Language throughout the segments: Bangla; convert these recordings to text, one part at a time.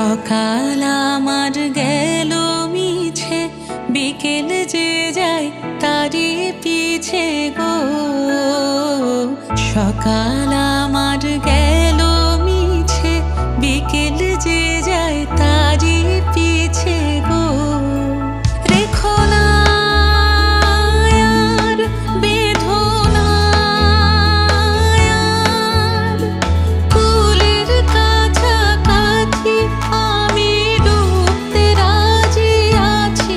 সকাল আমার গেল মিছে, বিকেল যে যায় তারি পিছে গো। সকাল আমার গেল মিছে, বিকেল যে যায় তারি পিছে গো। রেখো না আর বেঁধো না আর কুলের কাছাকাছি, আমি ডুবতে রাজি আছি,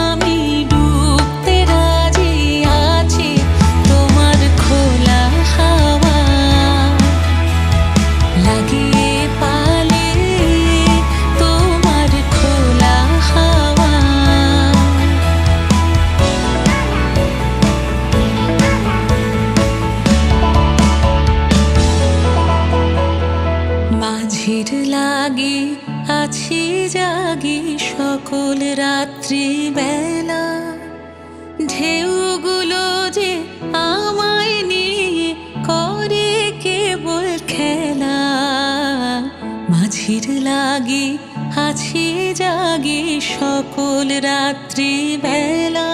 আমি ডুবতে রাজি আছি। তোমার খোলা হাওয়া লাগিয়ে পালে, তোমার খোলা হাওয়া। মাঝির লাগি আছি জাগি সকল রাত্রি বেলা, ঢেউগুলো যে আমায় নিয়ে করে কেবল খেলা। মাঝির লাগি আছি জাগি সকল রাত্রি বেলা।